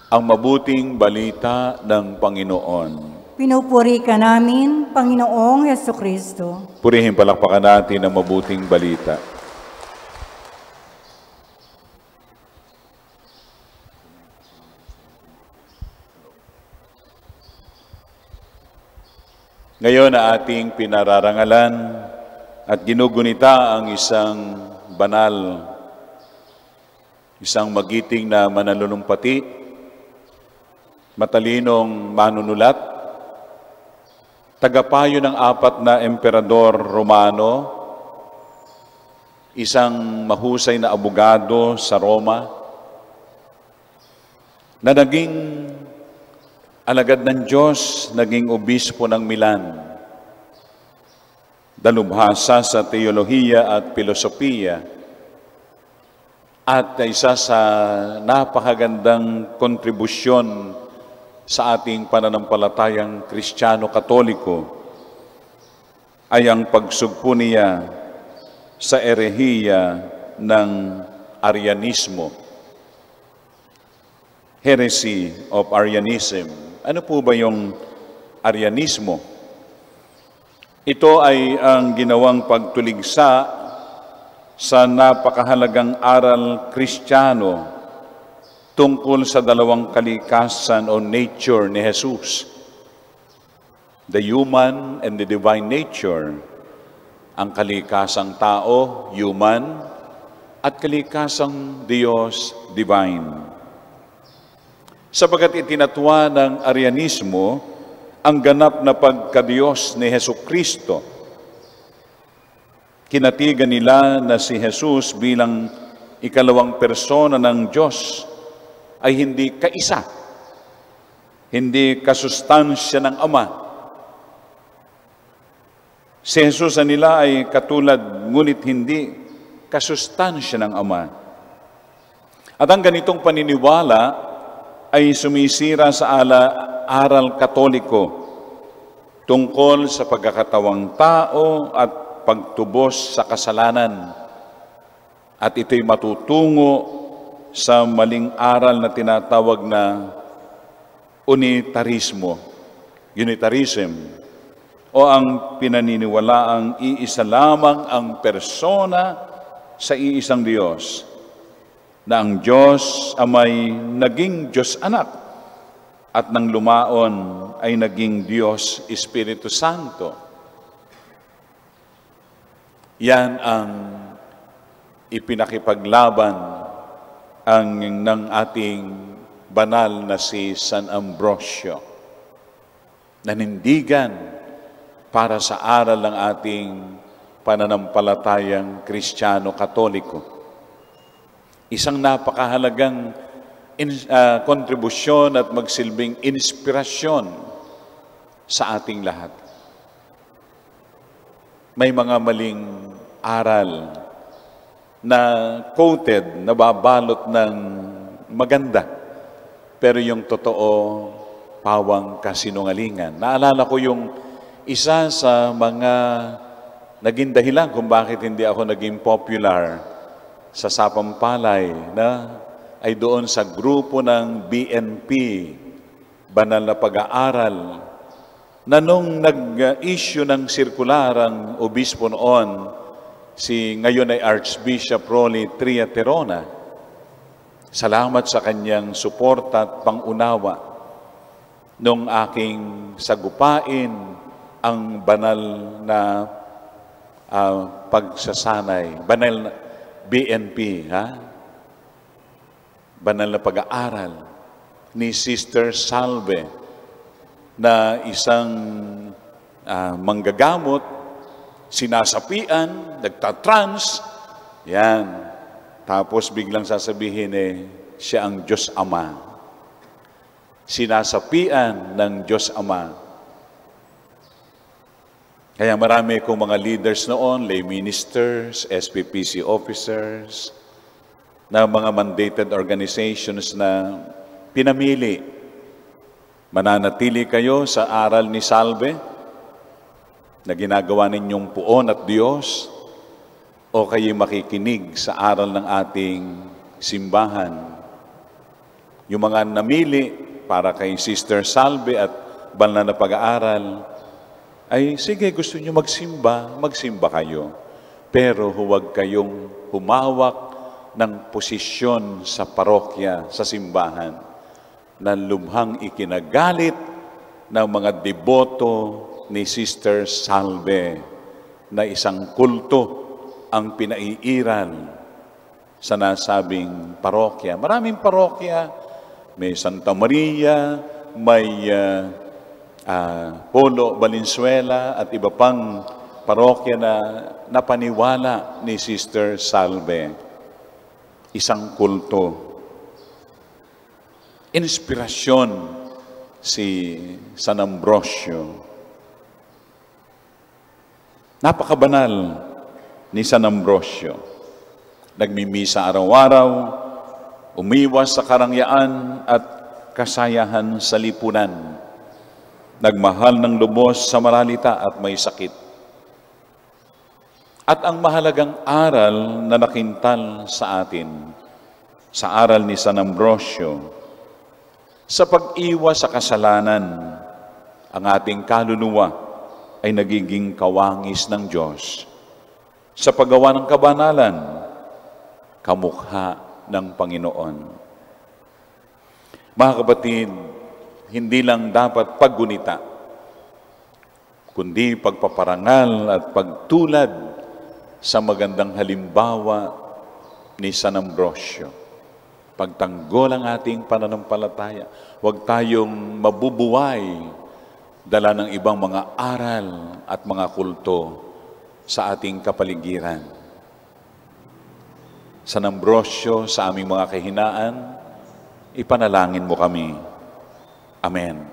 ang mabuting balita ng Panginoon. Pinupuri ka namin, Panginoong Hesukristo. Purihin palakpakan natin ang mabuting balita. Ngayon na ating pinararangalan at ginugunita ang isang banal, isang magiting na mananalumpati, matalinong manunulat, tagapayo ng 4 na emperador Romano, isang mahusay na abogado sa Roma, na naging alagad ng Diyos, naging obispo ng Milan, dalubhasa sa teolohiya at filosofiya, at isa sa napakagandang kontribusyon sa ating pananampalatayang Kristiyano-Katoliko ay ang pagsugpo niya sa erehiya ng Arianismo, heresy of Arianism. Ano po ba yung Arianismo? Ito ay ang ginawang pagtuligsa sa napakahalagang aral Kristiyano tungkol sa dalawang kalikasan o nature ni Jesus. The human and the divine nature. Ang kalikasang tao, human, at kalikasang Diyos, divine. Sapagat itinatwa ng Arianismo ang ganap na pagkadiyos ni Hesukristo. Kinatigan nila na si Jesus bilang ikalawang persona ng Diyos ay hindi kaisa, hindi kasustansya ng Ama. Si Jesus sa nila ay katulad, ngunit hindi kasustansya ng Ama. At ang ganitong paniniwala ay sumisira sa aral Katoliko tungkol sa pagkakatawang tao at pagtubos sa kasalanan. At ito'y matutungo sa maling aral na tinatawag na unitarismo, unitarism, o ang pinaniniwalaang iisa lamang ang persona sa iisang Diyos, na ang Diyos Amay naging Diyos Anak at nang lumaon ay naging Diyos Espiritu Santo. Yan ang ipinakipaglaban ng ating banal na si San Ambrosio. Nanindigan para sa aral ng ating pananampalatayang Kristiyano-Katoliko. Isang napakahalagang kontribusyon at magsilbing inspirasyon sa ating lahat. May mga maling aral na quoted, nababalot ng maganda, pero yung totoo, pawang kasinungalingan. Naalala ko yung isa sa mga naging dahilan kung bakit hindi ako naging popular sa Sapampalay, na ay doon sa grupo ng BNP, Banal na Pag-aaral, na nung nag-issue ng sirkular ang obispo noon, ngayon ay Archbishop Rolly Triaterona. Salamat sa kanyang suporta at pangunawa nung aking sagupain ang banal na pagsasanay, banal na BNP, banal na pag-aaral ni Sister Salve, na isang manggagamot, sinasapian, nagtatrans, yan. Tapos biglang sasabihin siya ang Diyos Ama. Sinasapian ng Diyos Ama. Kaya marami kong mga leaders noon, lay ministers, SPPC officers, na mga mandated organizations na pinamili. Mananatili kayo sa aral ni Salve na ginagawa ninyong puon at Diyos, o kayo makikinig sa aral ng ating simbahan. Yung mga namili para kay Sister Salve at banal na pag-aaral, ay sige, gusto nyo magsimba, magsimba kayo. Pero huwag kayong humawak ng posisyon sa parokya, sa simbahan, na lubhang ikinagalit ng mga deboto ni Sister Salve na isang kulto ang pinaiiral sa nasabing parokya. Maraming parokya, may Santa Maria, may Polo Valenzuela at iba pang parokya na napaniwala ni Sister Salve. Isang kulto. Inspirasyon si San Ambrosio. Napakabanal ni San Ambrosio. Nagmimisa araw-araw, umiwas sa karangyaan at kasayahan sa lipunan. Nagmahal ng lubos sa maralita at may sakit. At ang mahalagang aral na nakintal sa atin, sa aral ni San Ambrosio, sa pag-iwas sa kasalanan, ang ating kaluluwa ay nagiging kawangis ng Diyos. Sa paggawa ng kabanalan, kamukha ng Panginoon. Mga kapatid, hindi lang dapat paggunita, kundi pagpaparangal at pagtulad sa magandang halimbawa ni San Ambrosio. Pagtanggol ang ating pananampalataya. Huwag tayong mabubuhay dala ng ibang mga aral at mga kulto sa ating kapaligiran. San Ambrosio, sa aming mga kahinaan, ipanalangin mo kami. Amen.